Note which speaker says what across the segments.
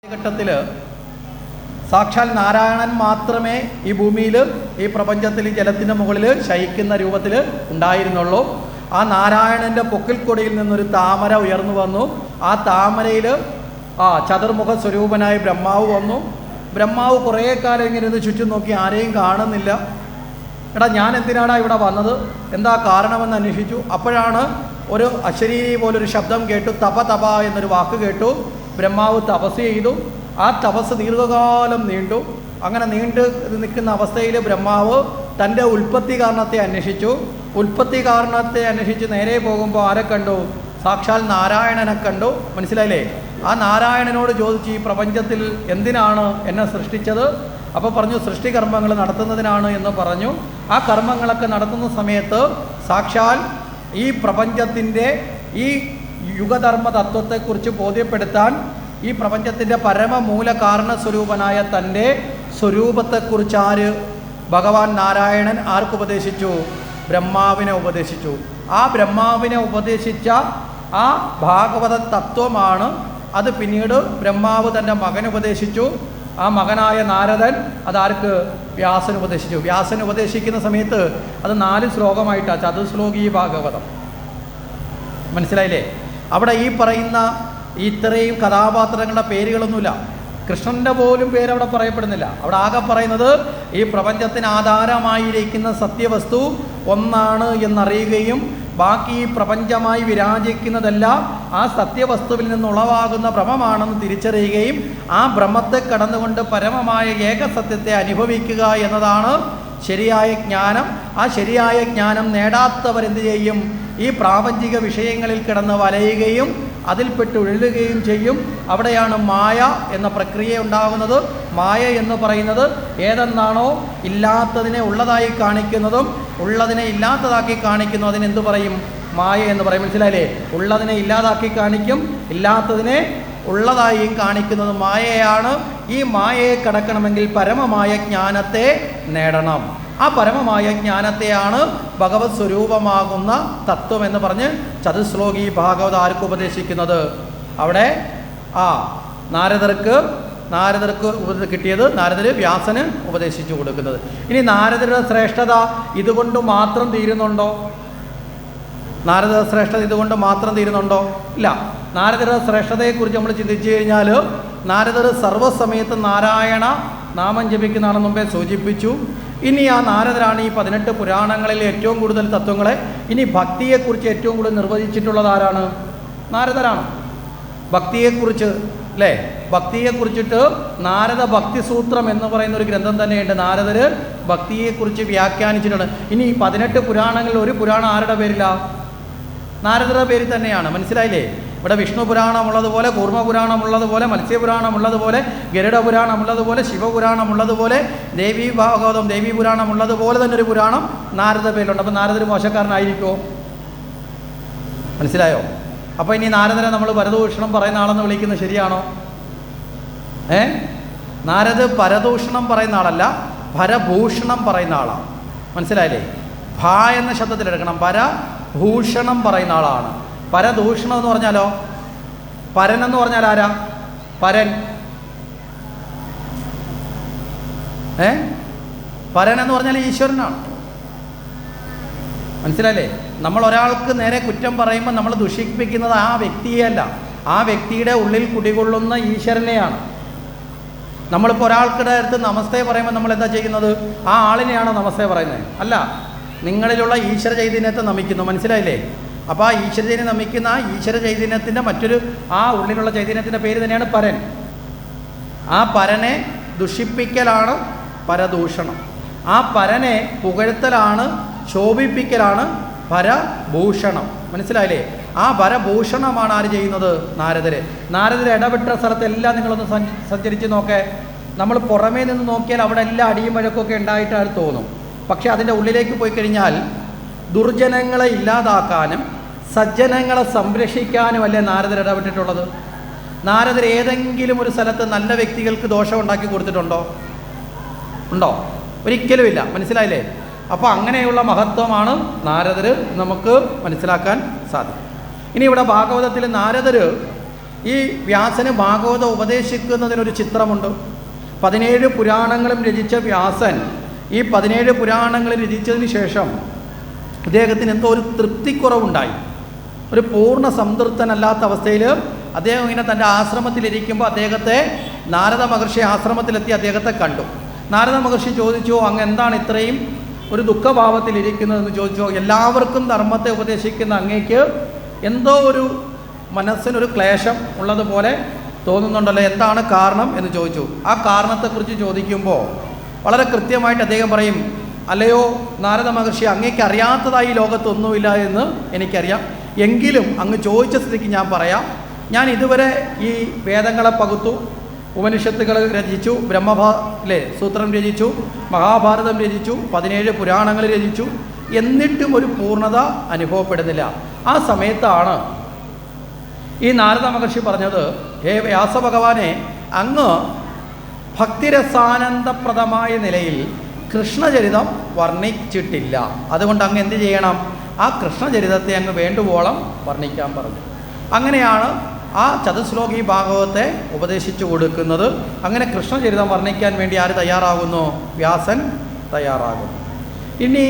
Speaker 1: ഘട്ടത്തിൽ സാക്ഷാൽ നാരായണൻ മാത്രമേ ഈ ഭൂമിയിൽ ഈ പ്രപഞ്ചത്തിൽ ഈ ജലത്തിൻ്റെ മുകളിൽ ശയിക്കുന്ന രൂപത്തിൽ ഉണ്ടായിരുന്നുള്ളൂ. ആ നാരായണൻ്റെ പൊക്കിൽക്കൊടിയിൽ നിന്നൊരു താമര ഉയർന്നു വന്നു. ആ താമരയിൽ ചതുർമുഖ സ്വരൂപനായ ബ്രഹ്മാവ് വന്നു. ബ്രഹ്മാവ് കുറേ കാലം ഇങ്ങനെ ഇരുന്ന് ചുറ്റും നോക്കി, ആരെയും കാണുന്നില്ല. എടാ, ഞാൻ എന്തിനാടാ ഇവിടെ വന്നത്, എന്താ കാരണമെന്ന് അന്വേഷിച്ചു. അപ്പോഴാണ് ഒരു അശരീരി പോലൊരു ശബ്ദം കേട്ടു. തപ തപ എന്നൊരു വാക്ക് കേട്ടു. ബ്രഹ്മാവ് തപസ് ചെയ്തു. ആ തപസ് ദീർഘകാലം നീണ്ടു. അങ്ങനെ നീണ്ടു നിൽക്കുന്ന അവസ്ഥയിൽ ബ്രഹ്മാവ് തൻ്റെ ഉൽപ്പത്തി കാരണത്തെ അന്വേഷിച്ചു. ഉൽപ്പത്തി കാരണത്തെ അന്വേഷിച്ച് നേരെ പോകുമ്പോൾ ആരെ കണ്ടു? സാക്ഷാൽ നാരായണനെ കണ്ടു. മനസ്സിലായില്ലേ? ആ നാരായണനോട് ചോദിച്ചു, ഈ പ്രപഞ്ചത്തിൽ എന്തിനാണ് എന്നെ സൃഷ്ടിച്ചത്? അപ്പോൾ പറഞ്ഞു, സൃഷ്ടികർമ്മങ്ങൾ നടത്തുന്നതിനാണ് എന്ന് പറഞ്ഞു. ആ കർമ്മങ്ങളൊക്കെ നടത്തുന്ന സമയത്ത് സാക്ഷാൽ ഈ പ്രപഞ്ചത്തിൻ്റെ ഈ യുഗധർമ്മ തത്വത്തെക്കുറിച്ച് ബോധ്യപ്പെടുത്താൻ ഈ പ്രപഞ്ചത്തിൻ്റെ പരമമൂല കാരണസ്വരൂപനായ തൻ്റെ സ്വരൂപത്തെക്കുറിച്ച് ഭഗവാൻ നാരായണൻ ആർക്കുപദേശിച്ചു? ബ്രഹ്മാവിനെ ഉപദേശിച്ചു. ആ ബ്രഹ്മാവിനെ ഉപദേശിച്ച ആ ഭാഗവത തത്വമാണ് അത് പിന്നീട് ബ്രഹ്മാവ് തൻ്റെ മകൻ ഉപദേശിച്ചു. ആ മകനായ നാരദൻ അതാർക്ക്? വ്യാസൻ ഉപദേശിച്ചു. വ്യാസൻ ഉപദേശിക്കുന്ന സമയത്ത് അത് 4 ശ്ലോകമായിട്ടാണ്, ചതുശ്ലോകീ ഭാഗവതം. മനസ്സിലായില്ലേ? അവിടെ ഈ പറയുന്ന ഇത്രയും കഥാപാത്രങ്ങളുടെ പേരുകളൊന്നുമില്ല. കൃഷ്ണൻ്റെ പോലും പേര് അവിടെ പറയപ്പെടുന്നില്ല. അവിടെ ആകെ പറയുന്നത് ഈ പ്രപഞ്ചത്തിന് ആധാരമായിരിക്കുന്ന സത്യവസ്തു ഒന്നാണ് എന്നറിയുകയും ബാക്കി ഈ പ്രപഞ്ചമായി വിരാജിക്കുന്നതെല്ലാം ആ സത്യവസ്തുവിൽ നിന്നുളവാകുന്ന ഭ്രമമാണെന്ന് തിരിച്ചറിയുകയും ആ ഭ്രമത്തെ കടന്നുകൊണ്ട് പരമമായ ഏകസത്യത്തെ അനുഭവിക്കുക എന്നതാണ് ശരിയായ ജ്ഞാനം. ആ ശരിയായ ജ്ഞാനം നേടാത്തവരെന്ത് ചെയ്യും? ഈ പ്രാപഞ്ചിക വിഷയങ്ങളിൽ കിടന്ന് വലയുകയും അതിൽപ്പെട്ട് ഉഴലുകയും ചെയ്യും. അവിടെയാണ് മായ എന്ന പ്രക്രിയ ഉണ്ടാകുന്നത്. മായ എന്ന് പറയുന്നത് ഏതെന്നാണോ ഇല്ലാത്തതിനെ ഉള്ളതായി കാണിക്കുന്നതും ഉള്ളതിനെ ഇല്ലാത്തതാക്കി കാണിക്കുന്നു, അതിനെന്ത് പറയും? മായ എന്ന് പറയും. മനസ്സിലായില്ലേ? ഉള്ളതിനെ ഇല്ലാതാക്കി കാണിക്കും, ഇല്ലാത്തതിനെ ഉള്ളതായും കാണിക്കുന്നത് മായയാണ്. ഈ മായയെ കടക്കണമെങ്കിൽ പരമമായ ജ്ഞാനത്തെ നേടണം. ആ പരമമായ ജ്ഞാനത്തെയാണ് ഭഗവത് സ്വരൂപമാകുന്ന തത്വം എന്ന് പറഞ്ഞ് ചതുശ്ലോകി ഭാഗവത ആർക്ക് ഉപദേശിക്കുന്നത്? അവിടെ നാരദർക്ക് കിട്ടിയത് നാരദർ വ്യാസന് ഉപദേശിച്ചു കൊടുക്കുന്നത്. ഇനി നാരദരുടെ ശ്രേഷ്ഠത ഇതുകൊണ്ട് മാത്രം തീരുന്നുണ്ടോ? നാരദ ശ്രേഷ്ഠത ഇതുകൊണ്ട് മാത്രം തീരുന്നുണ്ടോ? ഇല്ല. നാരദരുടെ ശ്രേഷ്ഠതയെക്കുറിച്ച് നമ്മൾ ചിന്തിച്ചു കഴിഞ്ഞാൽ നാരദർ സർവ്വസമയത്ത് നാരായണ നാമം ജപിക്കുന്നതാണെന്ന് മുമ്പേ സൂചിപ്പിച്ചു. ഇനി ആ നാരദരാണ് ഈ 18 പുരാണങ്ങളിൽ ഏറ്റവും കൂടുതൽ തത്വങ്ങളെ, ഇനി ഭക്തിയെക്കുറിച്ച് ഏറ്റവും കൂടുതൽ നിർവചിച്ചിട്ടുള്ളത് ആരാണ്? നാരദരാണ്. ഭക്തിയെക്കുറിച്ച് അല്ലേ? ഭക്തിയെക്കുറിച്ചിട്ട് നാരദ ഭക്തിസൂത്രം എന്ന് പറയുന്ന ഒരു ഗ്രന്ഥം തന്നെയുണ്ട്. നാരദർ ഭക്തിയെക്കുറിച്ച് വ്യാഖ്യാനിച്ചിട്ടുണ്ട്. ഇനി 18 പുരാണങ്ങളിൽ ഒരു പുരാണം ആരുടെ പേരില്ല? നാരദരുടെ പേരിൽ തന്നെയാണ്. മനസ്സിലായില്ലേ? ഇവിടെ വിഷ്ണു പുരാണം ഉള്ളതുപോലെ, കൂർമ്മപുരാണം ഉള്ളതുപോലെ, മത്സ്യപുരാണം ഉള്ളതുപോലെ, ഗരുഡ പുരാണം ഉള്ളതുപോലെ, ശിവപുരാണം ഉള്ളതുപോലെ, ദേവീ ഭാഗവതം ദേവീ പുരാണം ഉള്ളതുപോലെ തന്നെ ഒരു പുരാണം നാരദ പേരിലുണ്ട്. അപ്പോൾ നാരദർ മോശക്കാരനായിരിക്കുമോ? മനസ്സിലായോ? അപ്പോൾ ഇനി നാരദരെ നമ്മൾ പരദൂഷണം പറയുന്ന ആളെന്ന് വിളിക്കുന്നത് ശരിയാണോ? നാരദ് പരദൂഷണം പറയുന്ന ആളല്ല, പരഭൂഷണം പറയുന്ന ആളാണ്. മനസ്സിലായില്ലേ? ഭ എന്ന ശബ്ദത്തിലെടുക്കണം. പരഭൂഷണം പറയുന്ന ആളാണ്. പരദൂഷണം എന്ന് പറഞ്ഞാലോ? പരൻ എന്ന് പറഞ്ഞാൽ ആരാ? പരൻ പരൻ എന്ന് പറഞ്ഞാൽ ഈശ്വരനാണ്. മനസ്സിലായില്ലേ? നമ്മൾ ഒരാൾക്ക് നേരെ കുറ്റം പറയുമ്പോൾ നമ്മൾ ദുഷിപ്പിക്കുന്നത് ആ വ്യക്തിയെയല്ല, ആ വ്യക്തിയുടെ ഉള്ളിൽ കുടികൊള്ളുന്ന ഈശ്വരനെയാണ്. നമ്മളിപ്പോൾ ഒരാൾക്കിടെ അടുത്ത് നമസ്തേ പറയുമ്പോൾ നമ്മൾ എന്താ ചെയ്യുന്നത്? ആ ആളിനെയാണോ നമസ്തേ പറയുന്നത്? അല്ല, നിങ്ങളിലുള്ള ഈശ്വര ചൈതന്യത്തെ നമിക്കുന്നു. മനസ്സിലായില്ലേ? അപ്പോൾ ആ ഈശ്വര ചൈതന്യം നമിക്കുന്ന ആ ഈശ്വര ചൈതന്യത്തിൻ്റെ മറ്റൊരു ആ ഉള്ളിലുള്ള ചൈതന്യത്തിൻ്റെ പേര് തന്നെയാണ് പരൻ. ആ പരനെ ദുഷിപ്പിക്കലാണ് പരദൂഷണം. ആ പരനെ പുകഴ്ത്തലാണ്, ശോഭിപ്പിക്കലാണ് പരഭൂഷണം. മനസ്സിലായില്ലേ? ആ പരഭൂഷണമാണ് ആര് ചെയ്യുന്നത്? നാരദര്. നാരദര് ഇടപെട്ട സ്ഥലത്തെല്ലാം നിങ്ങളൊന്ന് സഞ്ചരിച്ച് നോക്കേ. നമ്മൾ പുറമേ നിന്ന് നോക്കിയാൽ അവിടെ എല്ലാം അടിയും വഴക്കൊക്കെ ഉണ്ടായിട്ടാണ് തോന്നും. പക്ഷേ അതിൻ്റെ ഉള്ളിലേക്ക് പോയി കഴിഞ്ഞാൽ ദുർജനങ്ങളെ ഇല്ലാതാക്കാനും സജ്ജനങ്ങളെ സംരക്ഷിക്കാനുമല്ലേ നാരദർ ഇടപെട്ടിട്ടുള്ളത്? നാരദർ ഏതെങ്കിലും ഒരു സ്ഥലത്ത് നല്ല വ്യക്തികൾക്ക് ദോഷം ഉണ്ടാക്കി കൊടുത്തിട്ടുണ്ടോ? ഉണ്ടോ? ഒരിക്കലുമില്ല. മനസ്സിലായില്ലേ? അപ്പോൾ അങ്ങനെയുള്ള മഹത്വമാണ് നാരദർ നമുക്ക് മനസ്സിലാക്കാൻ സാധിക്കും. ഇനി ഇവിടെ ഭാഗവതത്തിൽ നാരദർ ഈ വ്യാസന് ഭാഗവതം ഉപദേശിക്കുന്നതിനൊരു ചിത്രമുണ്ട്. 17 പുരാണങ്ങളും രചിച്ച വ്യാസൻ ഈ 17 പുരാണങ്ങൾ രചിച്ചതിന് ശേഷം അദ്ദേഹത്തിന് എന്തോ ഒരു തൃപ്തിക്കുറവുണ്ടായി. ഒരു പൂർണ്ണ സംതൃപ്തനല്ലാത്ത അവസ്ഥയിൽ അദ്ദേഹം ഇങ്ങനെ തൻ്റെ ആശ്രമത്തിലിരിക്കുമ്പോൾ അദ്ദേഹത്തെ നാരദ മഹർഷി ആശ്രമത്തിലെത്തി അദ്ദേഹത്തെ കണ്ടു. നാരദ മഹർഷി ചോദിച്ചു, അങ്ങ് എന്താണ് ഇത്രയും ഒരു ദുഃഖഭാവത്തിലിരിക്കുന്നതെന്ന് ചോദിച്ചു. എല്ലാവർക്കും ധർമ്മത്തെ ഉപദേശിക്കുന്ന അങ്ങേക്ക് എന്തോ ഒരു മനസ്സിനൊരു ക്ലേശം ഉള്ളതുപോലെ തോന്നുന്നുണ്ടല്ലോ, എന്താണ് കാരണം എന്ന് ചോദിച്ചു. ആ കാരണത്തെക്കുറിച്ച് ചോദിക്കുമ്പോൾ വളരെ കൃത്യമായിട്ട് അദ്ദേഹം പറയും, അല്ലയോ നാരദ മഹർഷി, അങ്ങേക്ക് അറിയാത്തതായി ലോകത്തൊന്നുമില്ല എന്ന് എനിക്കറിയാം. എങ്കിലും അങ്ങ് ചോദിച്ച സ്ഥിതിക്ക് ഞാൻ പറയാം. ഞാൻ ഇതുവരെ ഈ വേദങ്ങളെ പകുത്തു, ഉപനിഷത്തുകൾ രചിച്ചു, സൂത്രം രചിച്ചു, മഹാഭാരതം രചിച്ചു, 17 പുരാണങ്ങൾ രചിച്ചു, എന്നിട്ടും ഒരു പൂർണ്ണത അനുഭവപ്പെടുന്നില്ല. ആ സമയത്താണ് ഈ നാരദ മഹർഷി പറഞ്ഞത്, ഹേ വ്യാസഭഗവാനെ, അങ്ങ് ഭക്തിരസാനന്ദപ്രദമായ നിലയിൽ കൃഷ്ണചരിതം വർണ്ണിച്ചിട്ടില്ല. അതുകൊണ്ട് അങ്ങ് എന്ത് ചെയ്യണം? ആ കൃഷ്ണചരിതത്തെ അങ്ങ് വേണ്ടുവോളം വർണ്ണിക്കാൻ പറഞ്ഞു. അങ്ങനെയാണ് ആ ചതുശ്ലോകി ഭാഗവത്തെ ഉപദേശിച്ചു കൊടുക്കുന്നത്. അങ്ങനെ കൃഷ്ണചരിതം വർണ്ണിക്കാൻ വേണ്ടി ആര് തയ്യാറാകുന്നു? വ്യാസൻ തയ്യാറാകുന്നു. ഇനി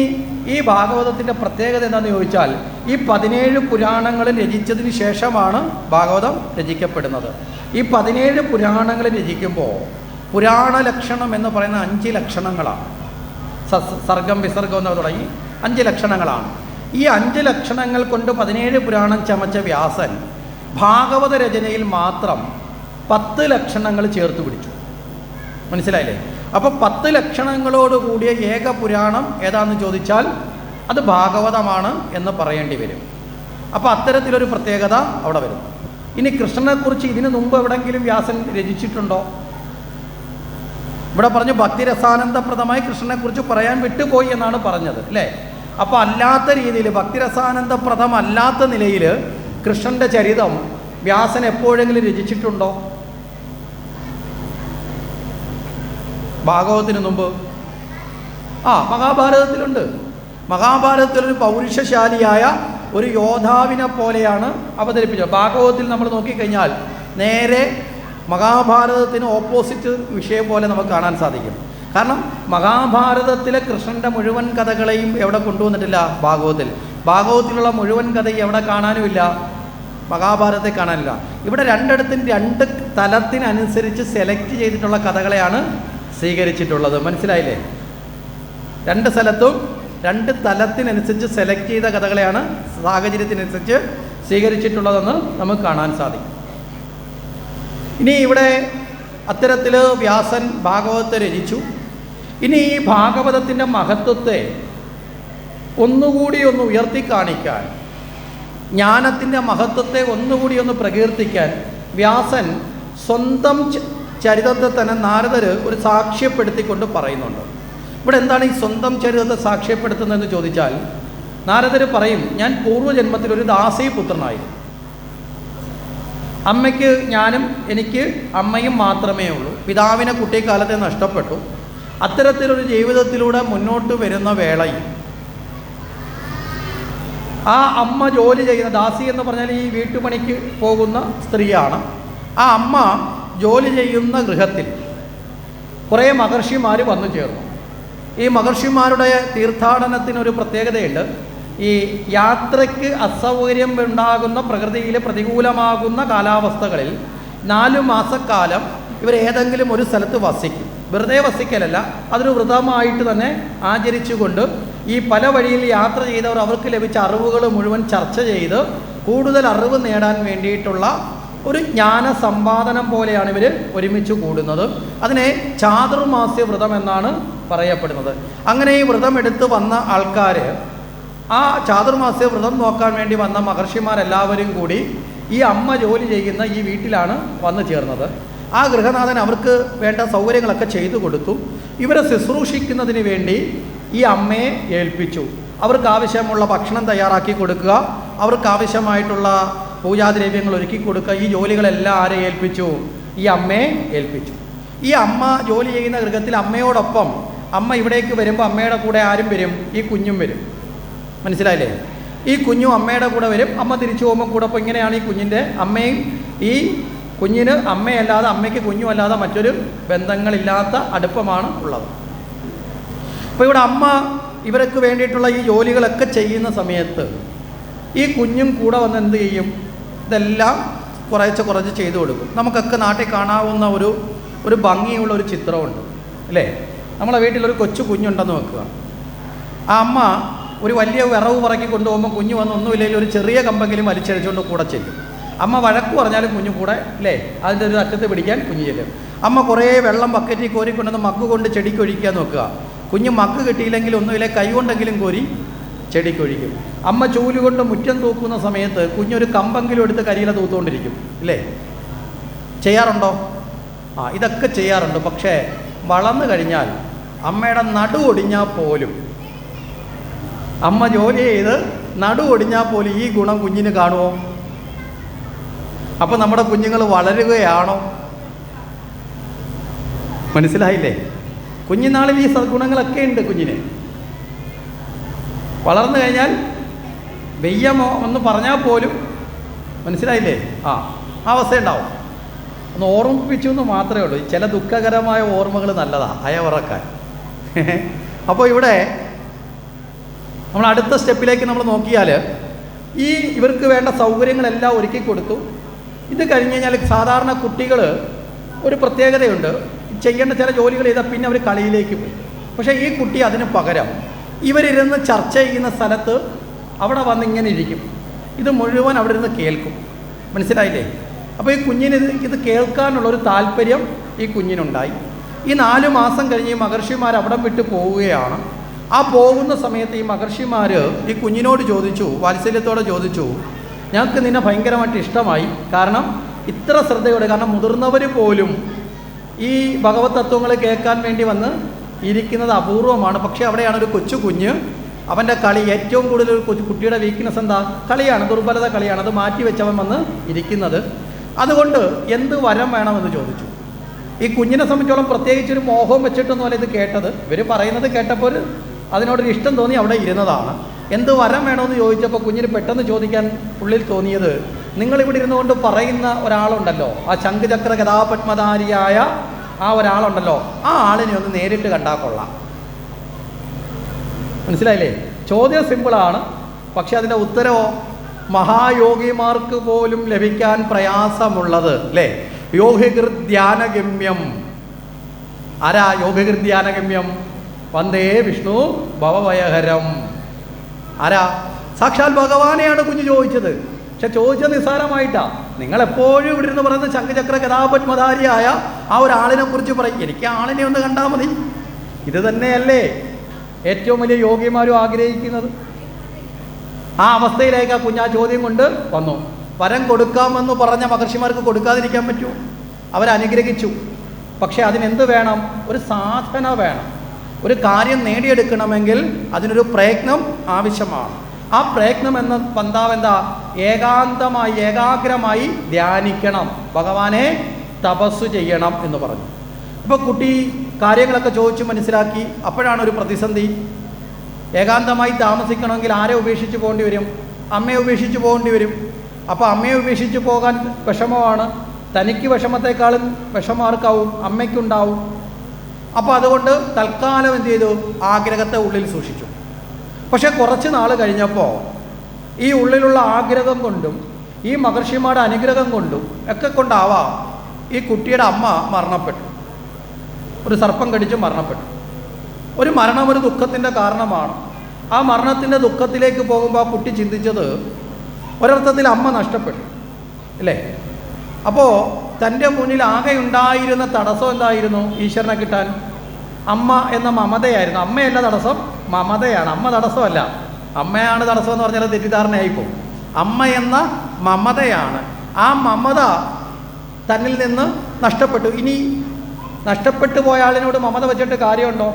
Speaker 1: ഈ ഭാഗവതത്തിൻ്റെ പ്രത്യേകത എന്താണെന്ന് ചോദിച്ചാൽ, ഈ 17 പുരാണങ്ങളും രചിച്ചതിന് ശേഷമാണ് ഭാഗവതം രചിക്കപ്പെടുന്നത്. ഈ 17 പുരാണങ്ങൾ രചിക്കുമ്പോൾ പുരാണ ലക്ഷണം എന്ന് പറയുന്ന 5 ലക്ഷണങ്ങളാണ്. സർഗം വിസർഗം എന്ന് തുടങ്ങി 5 ലക്ഷണങ്ങളാണ്. ഈ 5 ലക്ഷണങ്ങൾ കൊണ്ട് 17 പുരാണം ചമച്ച വ്യാസൻ ഭാഗവത രചനയിൽ മാത്രം 10 ലക്ഷണങ്ങൾ ചേർത്ത് പിടിച്ചു. മനസ്സിലായില്ലേ? അപ്പോൾ 10 ലക്ഷണങ്ങളോട് കൂടിയ ഏക പുരാണം ഏതാണെന്ന് ചോദിച്ചാൽ അത് ഭാഗവതമാണ് എന്ന് പറയേണ്ടി വരും. അപ്പോൾ അത്തരത്തിലൊരു പ്രത്യേകത അവിടെ വരും. ഇനി കൃഷ്ണനെക്കുറിച്ച് ഇതിനു മുമ്പ് എവിടെയെങ്കിലും വ്യാസൻ രചിച്ചിട്ടുണ്ടോ? ഇവിടെ പറഞ്ഞു ഭക്തിരസാനന്ദപ്രദമായി കൃഷ്ണനെക്കുറിച്ച് പറയാൻ വിട്ടുപോയി എന്നാണ് പറഞ്ഞത്, അല്ലേ? അപ്പോൾ അല്ലാത്ത രീതിയിൽ, ഭക്തിരസാനന്ദപ്രദമല്ലാത്ത നിലയിൽ കൃഷ്ണൻ്റെ ചരിതം വ്യാസൻ എപ്പോഴെങ്കിലും രചിച്ചിട്ടുണ്ടോ? ഭാഗവതത്തിന് മുമ്പ് മഹാഭാരതത്തിലുണ്ട്. മഹാഭാരതത്തിലൊരു പൗരുഷശാലിയായ ഒരു യോദ്ധാവിനെ പോലെയാണ് അവതരിപ്പിച്ചത്. ഭാഗവതത്തിൽ നമ്മൾ നോക്കിക്കഴിഞ്ഞാൽ നേരെ മഹാഭാരതത്തിന് ഓപ്പോസിറ്റ് വിഷയം പോലെ നമുക്ക് കാണാൻ സാധിക്കും. കാരണം മഹാഭാരതത്തിലെ കൃഷ്ണൻ്റെ മുഴുവൻ കഥകളെയും എവിടെ കൊണ്ടുവന്നിട്ടില്ല? ഭാഗവതത്തിലുള്ള മുഴുവൻ കഥയും എവിടെ കാണാനുമില്ല? മഹാഭാരതത്തെ കാണാനില്ല. ഇവിടെ രണ്ടിടത്തും 2 തലത്തിനനുസരിച്ച് സെലക്ട് ചെയ്തിട്ടുള്ള കഥകളെയാണ് സ്വീകരിച്ചിട്ടുള്ളത്. മനസ്സിലായില്ലേ? 2 സ്ഥലത്തും 2 തലത്തിനനുസരിച്ച് സെലക്ട് ചെയ്ത കഥകളെയാണ് സാഹചര്യത്തിനനുസരിച്ച് സ്വീകരിച്ചിട്ടുള്ളതെന്ന് നമുക്ക് കാണാൻ സാധിക്കും. ഇനി ഇവിടെ അത്തരത്തിൽ വ്യാസൻ ഭാഗവതത്തെ രചിച്ചു. ഇനി ഈ ഭാഗവതത്തിൻ്റെ മഹത്വത്തെ ഒന്നുകൂടി ഒന്ന് ഉയർത്തി കാണിക്കാൻ, ജ്ഞാനത്തിൻ്റെ മഹത്വത്തെ ഒന്നുകൂടി ഒന്ന് പ്രകീർത്തിക്കാൻ വ്യാസൻ സ്വന്തം ചരിതത്തെ തന്നെ നാരദർ ഒരു സാക്ഷ്യപ്പെടുത്തിക്കൊണ്ട് പറയുന്നുണ്ട്. ഇവിടെ എന്താണ് ഈ സ്വന്തം ചരിതത്തെ സാക്ഷ്യപ്പെടുത്തുന്നതെന്ന് ചോദിച്ചാൽ, നാരദർ പറയും, ഞാൻ പൂർവ്വജന്മത്തിൽ ഒരു ദാസീപുത്രനായിരുന്നു. അമ്മയ്ക്ക് ഞാനും എനിക്ക് അമ്മയും മാത്രമേ ഉള്ളൂ. പിതാവിനെ കുട്ടിക്കാലത്തെ നഷ്ടപ്പെട്ടു. അത്തരത്തിലൊരു ജീവിതത്തിലൂടെ മുന്നോട്ട് വരുന്ന വേളയിൽ ആ അമ്മ ജോലി ചെയ്യുന്ന, ദാസി എന്ന് പറഞ്ഞാൽ ഈ വീട്ടുപണിക്ക് പോകുന്ന സ്ത്രീയാണ്. ആ അമ്മ ജോലി ചെയ്യുന്ന ഗൃഹത്തിൽ കുറേ മഹർഷിമാർ വന്നു ചേർന്നു. ഈ മഹർഷിമാരുടെ തീർത്ഥാടനത്തിനൊരു പ്രത്യേകതയുണ്ട്. ഈ യാത്രയ്ക്ക് അസൗകര്യം ഉണ്ടാകുന്ന പ്രകൃതിയിൽ പ്രതികൂലമാകുന്ന കാലാവസ്ഥകളിൽ 4 മാസക്കാലം ഇവർ ഏതെങ്കിലും ഒരു സ്ഥലത്ത് വസിക്കും. വെറുതെ വസിക്കലല്ല, അതൊരു വ്രതമായിട്ട് തന്നെ ആചരിച്ചുകൊണ്ട് ഈ പല വഴിയിൽ യാത്ര ചെയ്തവർ അവർക്ക് ലഭിച്ച അറിവുകൾ മുഴുവൻ ചർച്ച ചെയ്ത് കൂടുതൽ അറിവ് നേടാൻ വേണ്ടിയിട്ടുള്ള ഒരു ജ്ഞാന സമ്പാദനം പോലെയാണ് ഇവർ ഒരുമിച്ച് കൂടുന്നത്. അതിനെ ചാതുർമാസ്യ വ്രതം എന്നാണ് പറയപ്പെടുന്നത്. അങ്ങനെ ഈ വ്രതം എടുത്ത് വന്ന ആൾക്കാർ, ആ ചാതുർമാസ്യ വ്രതം നോക്കാൻ വേണ്ടി വന്ന മഹർഷിമാരെല്ലാവരും കൂടി ഈ അമ്മ ജോലി ചെയ്യുന്ന ഈ വീട്ടിലാണ് വന്നു ചേർന്നത്. ആ ഗൃഹനാഥൻ അവർക്ക് വേണ്ട സൗകര്യങ്ങളൊക്കെ ചെയ്തു കൊടുത്തു. ഇവരെ ശുശ്രൂഷിക്കുന്നതിന് വേണ്ടി ഈ അമ്മയെ ഏൽപ്പിച്ചു. അവർക്ക് ആവശ്യമുള്ള ഭക്ഷണം തയ്യാറാക്കി കൊടുക്കുക, അവർക്ക് ആവശ്യമായിട്ടുള്ള പൂജാദ്രവ്യങ്ങൾ ഒരുക്കി കൊടുക്കുക. ഈ ജോലികളെല്ലാം ആരെ ഏൽപ്പിച്ചു? ഈ അമ്മയെ ഏൽപ്പിച്ചു. ഈ അമ്മ ജോലി ചെയ്യുന്ന ഗൃഹത്തിൽ അമ്മയോടൊപ്പം, അമ്മ ഇവിടേക്ക് വരുമ്പോൾ അമ്മയുടെ കൂടെ ആരും വരും? ഈ കുഞ്ഞും വരും. മനസ്സിലായില്ലേ? ഈ കുഞ്ഞും അമ്മയുടെ കൂടെ വരും. അമ്മ തിരിച്ചു പോകുമ്പോൾ കൂടെ. അപ്പോൾ ഇങ്ങനെയാണ് ഈ കുഞ്ഞിൻ്റെ അമ്മയും ഈ കുഞ്ഞിന് അമ്മയല്ലാതെ അമ്മയ്ക്ക് കുഞ്ഞുമല്ലാതെ മറ്റൊരു ബന്ധങ്ങളില്ലാത്ത അടുപ്പമാണ് ഉള്ളത്. അപ്പോൾ ഇവിടെ അമ്മ ഇവർക്ക് വേണ്ടിയിട്ടുള്ള ഈ ജോലികളൊക്കെ ചെയ്യുന്ന സമയത്ത് ഈ കുഞ്ഞും കൂടെ വന്ന് എന്ത് ചെയ്യും? ഇതെല്ലാം കുറച്ച് ചെയ്തു കൊടുക്കും. നമുക്കൊക്കെ നാട്ടിൽ കാണാവുന്ന ഒരു ഭംഗിയുള്ള ഒരു ചിത്രമുണ്ട് അല്ലേ? നമ്മളെ വീട്ടിലൊരു കൊച്ചു കുഞ്ഞുണ്ടെന്ന് വെക്കുക. ആ അമ്മ ഒരു വലിയ വിറവ് പറക്കി കൊണ്ടുപോകുമ്പോൾ കുഞ്ഞ് വന്ന് ഒന്നുമില്ലെങ്കിൽ ഒരു ചെറിയ കമ്പെങ്കിലും വലിച്ചഴിച്ചുകൊണ്ട് കൂടെ ചെല്ലും. അമ്മ വഴക്ക് പറഞ്ഞാലും കുഞ്ഞു കൂടെ അല്ലേ അതിൻ്റെ ഒരു അറ്റത്ത് പിടിക്കാൻ കുഞ്ഞ് ചെല്ലും. അമ്മ കുറേ വെള്ളം ബക്കറ്റിൽ കോരിക്കൊണ്ടുവന്ന് മഗ് കൊണ്ട് ചെടിക്ക് ഒഴിക്കാൻ നോക്കുക. കുഞ്ഞ് മഗ് കിട്ടിയില്ലെങ്കിൽ ഒന്നുമില്ലേ കൈ കൊണ്ടെങ്കിലും കോരി ചെടിക്കൊഴിക്കും. അമ്മ ചൂലുകൊണ്ട് മുറ്റം തൂക്കുന്ന സമയത്ത് കുഞ്ഞൊരു കമ്പെങ്കിലും എടുത്ത് കരിയില തൂത്തുകൊണ്ടിരിക്കും ഇല്ലേ? ചെയ്യാറുണ്ടോ? ഇതൊക്കെ ചെയ്യാറുണ്ട്. പക്ഷേ വളർന്നു കഴിഞ്ഞാൽ അമ്മയുടെ നടു ഒടിഞ്ഞാൽ പോലും, അമ്മ ജോലി ചെയ്ത് നടു ഒടിഞ്ഞാൽ പോലും ഈ ഗുണം കുഞ്ഞിന് കാണുമോ? അപ്പോൾ നമ്മുടെ കുഞ്ഞുങ്ങൾ വളരുകയാണോ? മനസ്സിലായില്ലേ? കുഞ്ഞുനാളിൽ ഈ സദ്ഗുണങ്ങളൊക്കെ ഉണ്ട് കുഞ്ഞിന്. വളർന്നു കഴിഞ്ഞാൽ വെയ്യമോ എന്ന് പറഞ്ഞാൽ പോലും മനസ്സിലായില്ലേ? ആ അവസ്ഥയുണ്ടാവും. ഒന്ന് ഓർമ്മിപ്പിച്ചു എന്ന് മാത്രമേ ഉള്ളൂ. ചില ദുഃഖകരമായ ഓർമ്മകൾ നല്ലതാണ് അയവറക്കാൻ. അപ്പോൾ ഇവിടെ നമ്മൾ അടുത്ത സ്റ്റെപ്പിലേക്ക് നമ്മൾ നോക്കിയാൽ ഇവർക്ക് വേണ്ട സൗകര്യങ്ങളെല്ലാം ഒരുക്കി കൊടുത്തു. ഇത് കഴിഞ്ഞ് കഴിഞ്ഞാൽ സാധാരണ കുട്ടികൾ ഒരു പ്രത്യേകതയുണ്ട്. ചെയ്യേണ്ട ചില ജോലികൾ ചെയ്താൽ പിന്നെ അവർ കളിയിലേക്ക് പോയി. പക്ഷേ ഈ കുട്ടി അതിന് പകരം ഇവരിരുന്ന് ചർച്ച ചെയ്യുന്ന സ്ഥലത്ത് അവിടെ വന്ന് ഇങ്ങനെ ഇരിക്കും. ഇത് മുഴുവൻ അവിടെ ഇരുന്ന് കേൾക്കും. മനസ്സിലായില്ലേ? അപ്പോൾ ഈ കുഞ്ഞിന് ഇത് കേൾക്കാനുള്ളൊരു താല്പര്യം ഈ കുഞ്ഞിനുണ്ടായി. ഈ 4 മാസം കഴിഞ്ഞ് ഈ മഹർഷിമാർ അവിടം വിട്ട് പോവുകയാണ്. ആ പോകുന്ന സമയത്ത് ഈ മഹർഷിമാർ ഈ കുഞ്ഞിനോട് ചോദിച്ചു, വാത്സല്യത്തോടെ ചോദിച്ചു, ഞങ്ങൾക്ക് നിന്നെ ഭയങ്കരമായിട്ട് ഇഷ്ടമായി. കാരണം ഇത്ര ശ്രദ്ധയോടെ, കാരണം മുതിർന്നവർ പോലും ഈ ഭഗവത് തത്വങ്ങൾ കേൾക്കാൻ വേണ്ടി വന്ന് ഇരിക്കുന്നത് അപൂർവമാണ്. പക്ഷേ അവിടെയാണ് ഒരു കൊച്ചു കുഞ്ഞ്, അവൻ്റെ കളി ഏറ്റവും കൂടുതൽ ഒരു കുട്ടിയുടെ വീക്ക്നെസ് എന്താ? കളിയാണ്, ദുർബലത കളിയാണ്. അത് മാറ്റി വെച്ചവൻ വന്ന് ഇരിക്കുന്നത്. അതുകൊണ്ട് എന്ത് വരം വേണമെന്ന് ചോദിച്ചു. ഈ കുഞ്ഞിനെ സംബന്ധിച്ചോളം പ്രത്യേകിച്ചൊരു മോഹം വെച്ചിട്ടൊന്നുമല്ല ഇത് കേട്ടത്. ഇവർ പറയുന്നത് കേട്ടപ്പോൾ അതിനോടൊരു ഇഷ്ടം തോന്നി അവിടെ ഇരുന്നതാണ്. എന്ത് വരം വേണമെന്ന് ചോദിച്ചപ്പോൾ കുഞ്ഞിന് പെട്ടെന്ന് ചോദിക്കാൻ ഉള്ളിൽ തോന്നിയത്, നിങ്ങളിവിടെ ഇരുന്നുകൊണ്ട് പറയുന്ന ഒരാളുണ്ടല്ലോ, ആ ശംഖുചക്ര ഗദാപത്മധാരിയായ ആ ഒരാളുണ്ടല്ലോ, ആ ആളിനെ ഒന്ന് നേരിട്ട് കണ്ടാൽ കൊള്ളാം. മനസ്സിലായില്ലേ? ചോദ്യം സിമ്പിളാണ്, പക്ഷെ അതിൻ്റെ ഉത്തരവോ മഹായോഗിമാർക്ക് പോലും ലഭിക്കാൻ പ്രയാസമുള്ളത് അല്ലേ? യോഗികൃധ്യാനഗമ്യം. ആരാ യോഗികൃധ്യാനഗമ്യം? വന്ദേ വിഷ്ണു ഭവഭയഹരം. ആരാ? സാക്ഷാൽ ഭഗവാനെയാണ് കുഞ്ഞ് ചോദിച്ചത്. പക്ഷെ ചോദിച്ചത് നിസ്സാരമായിട്ടാണ്. നിങ്ങളെപ്പോഴും ഇവിടെ ഇരുന്ന് പറയുന്നത് ശംഖുചക്ര ഗദാപത്മധാരിയായ ആ ഒരാളിനെ കുറിച്ച് പറയും. എനിക്ക് ആളിനെ ഒന്ന് കണ്ടാൽ മതി. ഇത് തന്നെയല്ലേ ഏറ്റവും വലിയ യോഗിമാരും ആഗ്രഹിക്കുന്നത്? ആ അവസ്ഥയിലേക്ക് ആ കുഞ്ഞ് ആ ചോദ്യം കൊണ്ട് വന്നു. വരം കൊടുക്കാമെന്ന് പറഞ്ഞ മഹർഷിമാർക്ക് കൊടുക്കാതിരിക്കാൻ പറ്റുമോ? അവരനുഗ്രഹിച്ചു. പക്ഷെ അതിനെന്ത് വേണം? ഒരു സാധന വേണം. ഒരു കാര്യം നേടിയെടുക്കണമെങ്കിൽ അതിനൊരു പ്രയത്നം ആവശ്യമാണ്. ആ പ്രയത്നം എന്ന പന്താവെന്താ? ഏകാന്തമായി ഏകാഗ്രമായി ധ്യാനിക്കണം, ഭഗവാനെ തപസ്സു ചെയ്യണം എന്ന് പറഞ്ഞു. അപ്പോൾ കുട്ടി കാര്യങ്ങളൊക്കെ ചോദിച്ച് മനസ്സിലാക്കി. അപ്പോഴാണ് ഒരു പ്രതിസന്ധി. ഏകാന്തമായി താമസിക്കണമെങ്കിൽ ആരെ ഉപേക്ഷിച്ച് പോകേണ്ടി വരും? അമ്മയെ ഉപേക്ഷിച്ച് പോകേണ്ടി വരും. അപ്പോൾ അമ്മയെ ഉപേക്ഷിച്ച് പോകാൻ വിഷമമാണ്. തനിക്ക് വിഷമത്തെക്കാളും വിഷമാർക്കാവും അമ്മയ്ക്കുണ്ടാവും. അപ്പോൾ അതുകൊണ്ട് തൽക്കാലം എന്ത് ചെയ്തു? ആഗ്രഹത്തെ ഉള്ളിൽ സൂക്ഷിച്ചു. പക്ഷേ കുറച്ച് നാൾ കഴിഞ്ഞപ്പോൾ ഈ ഉള്ളിലുള്ള ആഗ്രഹം കൊണ്ടും ഈ മഹർഷിമാരുടെ അനുഗ്രഹം കൊണ്ടും ഒക്കെ കൊണ്ടാവാം ഈ കുട്ടിയുടെ അമ്മ മരണപ്പെട്ടു. ഒരു സർപ്പം കടിച്ച് മരണപ്പെട്ടു. ഒരു മരണം ഒരു ദുഃഖത്തിൻ്റെ കാരണമാണ്. ആ മരണത്തിൻ്റെ ദുഃഖത്തിലേക്ക് പോകുമ്പോൾ ആ കുട്ടി ചിന്തിച്ചത് ഒരർത്ഥത്തിൽ അമ്മ നഷ്ടപ്പെട്ടു അല്ലേ? അപ്പോൾ തൻ്റെ മുന്നിൽ ആകെ ഉണ്ടായിരുന്ന തടസ്സം എന്തായിരുന്നു? ഈശ്വരനെ കിട്ടാൻ അമ്മ എന്ന മമതയായിരുന്നു. അമ്മയല്ല തടസ്സം, മമതയാണ്. അമ്മ തടസ്സമല്ല, അമ്മയാണ് തടസ്സം എന്ന് പറഞ്ഞാൽ തെറ്റിദ്ധാരണയായിപ്പോവും. അമ്മ എന്ന മമതയാണ്. ആ മമത തന്നിൽ നിന്ന് നഷ്ടപ്പെട്ടു. ഇനി നഷ്ടപ്പെട്ടു പോയ ആളിനോട് മമത വെച്ചിട്ട് കാര്യമുണ്ടോ?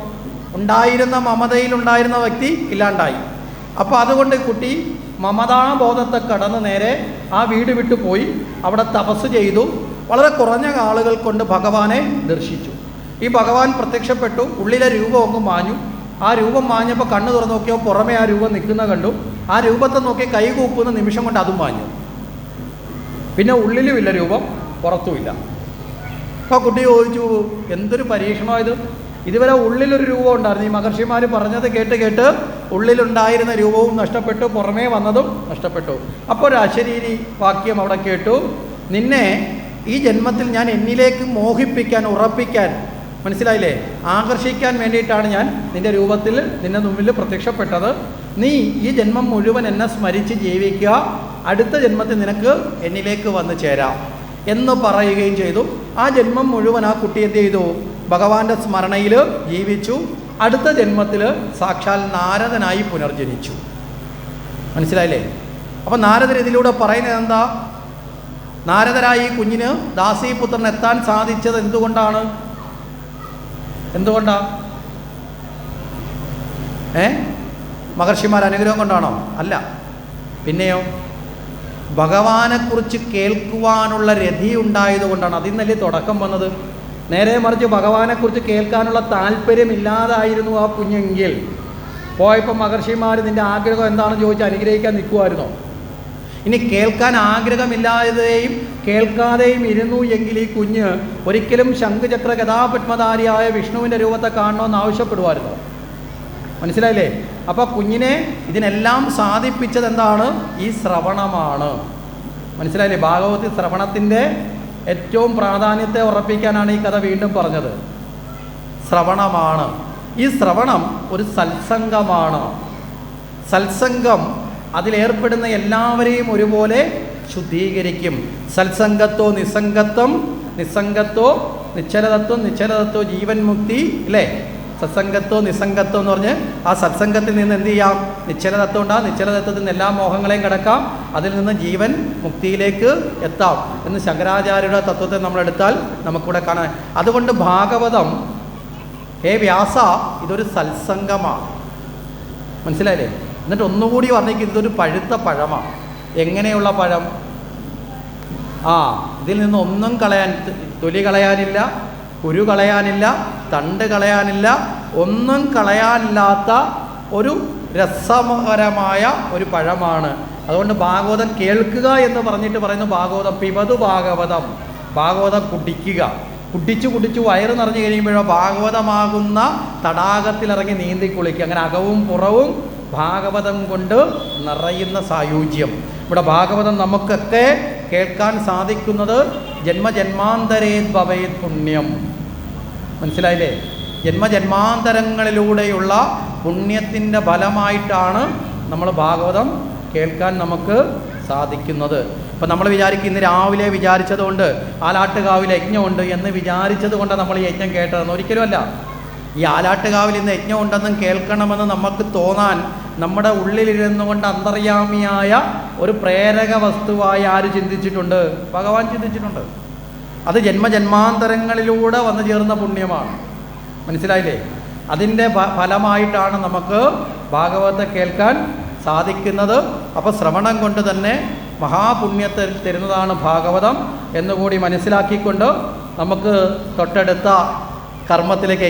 Speaker 1: ഉണ്ടായിരുന്ന മമതയിലുണ്ടായിരുന്ന വ്യക്തി ഇല്ലാണ്ടായി. അപ്പോൾ അതുകൊണ്ട് കുട്ടി മമതാബോധത്തെ കടന്ന് നേരെ ആ വീട് വിട്ടു പോയി. അവിടെ തപസ് ചെയ്തു. വളരെ കുറഞ്ഞ ആളുകൾ കൊണ്ട് ഭഗവാനെ ദർശിച്ചു. ഈ ഭഗവാൻ പ്രത്യക്ഷപ്പെട്ടു. ഉള്ളിലെ രൂപം അങ്ങ് മാഞ്ഞു. ആ രൂപം മാഞ്ഞപ്പോൾ കണ്ണ് തുറന്നു നോക്കിയപ്പോൾ പുറമേ ആ രൂപം നിൽക്കുന്ന കണ്ടു. ആ രൂപത്തെ നോക്കി കൈകൂപ്പുന്ന നിമിഷം കൊണ്ട് അതും മാഞ്ഞു. പിന്നെ ഉള്ളിലുമില്ല രൂപം, പുറത്തുമില്ല. അപ്പോൾ കുട്ടി ചോദിച്ചു, എന്തൊരു പരീക്ഷണമാണ് ഇത്? ഇതുവരെ ഉള്ളിലൊരു രൂപം ഉണ്ടായിരുന്നു. ഈ മഹർഷിമാർ പറഞ്ഞത് കേട്ട് കേട്ട് ഉള്ളിലുണ്ടായിരുന്ന രൂപവും നഷ്ടപ്പെട്ടു, പുറമേ വന്നതും നഷ്ടപ്പെട്ടു. അപ്പോൾ ഒരു അശരീരി വാക്യം അവിടെ കേട്ടു, നിന്നെ ഈ ജന്മത്തിൽ ഞാൻ എന്നിലേക്ക് മോഹിപ്പിക്കാൻ, ഉറപ്പിക്കാൻ, മനസ്സിലായില്ലേ, ആകർഷിക്കാൻ വേണ്ടിയിട്ടാണ് ഞാൻ നിൻ്റെ രൂപത്തിൽ നിൻ്റെ മുമ്പിൽ പ്രത്യക്ഷപ്പെട്ടത്. നീ ഈ ജന്മം മുഴുവൻ എന്നെ സ്മരിച്ച് ജീവിക്കുക, അടുത്ത ജന്മത്തിൽ നിനക്ക് എന്നിലേക്ക് വന്ന് ചേരാം എന്ന് പറയുകയും ചെയ്തു. ആ ജന്മം മുഴുവൻ ആ കുട്ടി എന്ത് ചെയ്തു? ഭഗവാന്റെ സ്മരണയിൽ ജീവിച്ചു. അടുത്ത ജന്മത്തിൽ സാക്ഷാൽ നാരദനായി പുനർജനിച്ചു. മനസ്സിലായില്ലേ? അപ്പം നാരദർ ഇതിലൂടെ പറയുന്നത് എന്താ? നാരദരായി കുഞ്ഞിന് ദാസീപുത്രൻ എത്താൻ സാധിച്ചത് എന്തുകൊണ്ടാണ്? മഹർഷിമാർ അനുഗ്രഹം കൊണ്ടാണോ? അല്ല. പിന്നെയോ, ഭഗവാനെക്കുറിച്ച് കേൾക്കുവാനുള്ള രതി ഉണ്ടായതുകൊണ്ടാണ്. അതിൽ നിന്നല്ലേ തുടക്കം വന്നത്. നേരെ മറിച്ച് ഭഗവാനെക്കുറിച്ച് കേൾക്കാനുള്ള താല്പര്യമില്ലാതായിരുന്നു ആ കുഞ്ഞെങ്കിൽ പോയപ്പോൾ മഹർഷിമാർ നിൻ്റെ ആഗ്രഹം എന്താണെന്ന് ചോദിച്ച് അനുഗ്രഹിക്കാൻ നിൽക്കുമായിരുന്നോ? ഇനി കേൾക്കാൻ ആഗ്രഹമില്ലാതെയും കേൾക്കാതെയും ഇരുന്നു എങ്കിൽ ഈ കുഞ്ഞ് ഒരിക്കലും ശംഖുചക്ര ഗദാപത്മധാരിയായ വിഷ്ണുവിൻ്റെ രൂപത്തെ കാണണമെന്ന് ആവശ്യപ്പെടുമായിരുന്നോ? മനസ്സിലായില്ലേ? അപ്പോൾ കുഞ്ഞിനെ ഇതിനെല്ലാം സാധിപ്പിച്ചത് എന്താണ്? ഈ ശ്രവണമാണ്. മനസ്സിലായില്ലേ? ഭാഗവതത്തിൽ ശ്രവണത്തിൻ്റെ ഏറ്റവും പ്രാധാന്യത്തെ ഉറപ്പിക്കാനാണ് ഈ കഥ വീണ്ടും പറഞ്ഞത്. ശ്രവണമാണ്. ഈ ശ്രവണം ഒരു സത്സംഗമാണ്. സത്സംഗം അതിലേർപ്പെടുന്ന എല്ലാവരെയും ഒരുപോലെ ശുദ്ധീകരിക്കും. സത്സംഗത്തോ നിസ്സംഗത്വം, നിസ്സംഗത്തോ നിശ്ചലതത്വം, നിശ്ചലതത്വോ ജീവൻ മുക്തി, അല്ലേ? സത്സംഗത്തോ നിസ്സംഗത്വം എന്ന് പറഞ്ഞ് ആ സത്സംഗത്തിൽ നിന്ന് എന്ത് ചെയ്യാം? നിശ്ചലതത്വം ഉണ്ടാകും. നിശ്ചലതത്വത്തിൽ നിന്ന് എല്ലാ മോഹങ്ങളെയും കടക്കാം. അതിൽ നിന്ന് ജീവൻ മുക്തിയിലേക്ക് എത്താം എന്ന് ശങ്കരാചാര്യരുടെ തത്വത്തെ നമ്മളെടുത്താൽ നമുക്കിവിടെ കാണാൻ. അതുകൊണ്ട് ഭാഗവതം, ഹേ വ്യാസ, ഇതൊരു സത്സംഗമാണ്. മനസ്സിലായില്ലേ? എന്നിട്ട് ഒന്നുകൂടി വർണ്ണിക്കും, ഇതൊരു പഴുത്ത പഴമാണ്. എങ്ങനെയുള്ള പഴം? ഇതിൽ നിന്ന് ഒന്നും കളയാൻ, തൊലി കളയാനില്ല, കുരു കളയാനില്ല, തണ്ട് കളയാനില്ല, ഒന്നും കളയാനില്ലാത്ത ഒരു രസകരമായ ഒരു പഴമാണ്. അതുകൊണ്ട് ഭാഗവതം കേൾക്കുക എന്ന് പറഞ്ഞിട്ട് പറയുന്നു ഭാഗവതം പിബതു ഭാഗവതം, ഭാഗവതം കുടിക്കുക. കുടിച്ചു വയറ് നിറഞ്ഞു കഴിയുമ്പോഴോ ഭാഗവതമാകുന്ന തടാകത്തിലിറങ്ങി നീന്തി കുളിക്കുക. അങ്ങനെ അകവും പുറവും ഭാഗവതം കൊണ്ട് നിറയുന്ന സായുജ്യം. ഇവിടെ ഭാഗവതം നമുക്കൊക്കെ കേൾക്കാൻ സാധിക്കുന്നത് ജന്മജന്മാന്തരേത് ഭവേത് പുണ്യം. മനസ്സിലായില്ലേ? ജന്മജന്മാന്തരങ്ങളിലൂടെയുള്ള പുണ്യത്തിൻ്റെ ഫലമായിട്ടാണ് നമ്മൾ ഭാഗവതം കേൾക്കാൻ നമുക്ക് സാധിക്കുന്നത്. ഇപ്പം നമ്മൾ വിചാരിക്കും ഇന്ന് രാവിലെ വിചാരിച്ചതുകൊണ്ട് ആലാട്ടുകാവിൽ യജ്ഞമുണ്ട് എന്ന് വിചാരിച്ചത് കൊണ്ടാണ് നമ്മൾ ഈ യജ്ഞം കേട്ടതെന്ന്. ഒരിക്കലുമല്ല. ഈ ആലാട്ടുകാവിൽ ഇന്ന് യജ്ഞം ഉണ്ടെന്നും കേൾക്കണമെന്ന് നമുക്ക് തോന്നാൻ നമ്മുടെ ഉള്ളിലിരുന്നു കൊണ്ട് അന്തർയാമിയായ ഒരു പ്രേരക വസ്തുവായി ആര് ചിന്തിച്ചിട്ടുണ്ട്? ഭഗവാൻ ചിന്തിച്ചിട്ടുണ്ട്. അത് ജന്മജന്മാന്തരങ്ങളിലൂടെ വന്നു ചേർന്ന പുണ്യമാണ്. മനസ്സിലായില്ലേ? അതിൻ്റെ ഫലമായിട്ടാണ് നമുക്ക് ഭാഗവതത്തെ കേൾക്കാൻ സാധിക്കുന്നത്. അപ്പോൾ ശ്രവണം കൊണ്ട് തന്നെ മഹാപുണ്യത്തെ തരുന്നതാണ് ഭാഗവതം എന്നുകൂടി മനസ്സിലാക്കിക്കൊണ്ട് നമുക്ക് തൊട്ടടുത്ത കർമ്മത്തിലേക്ക്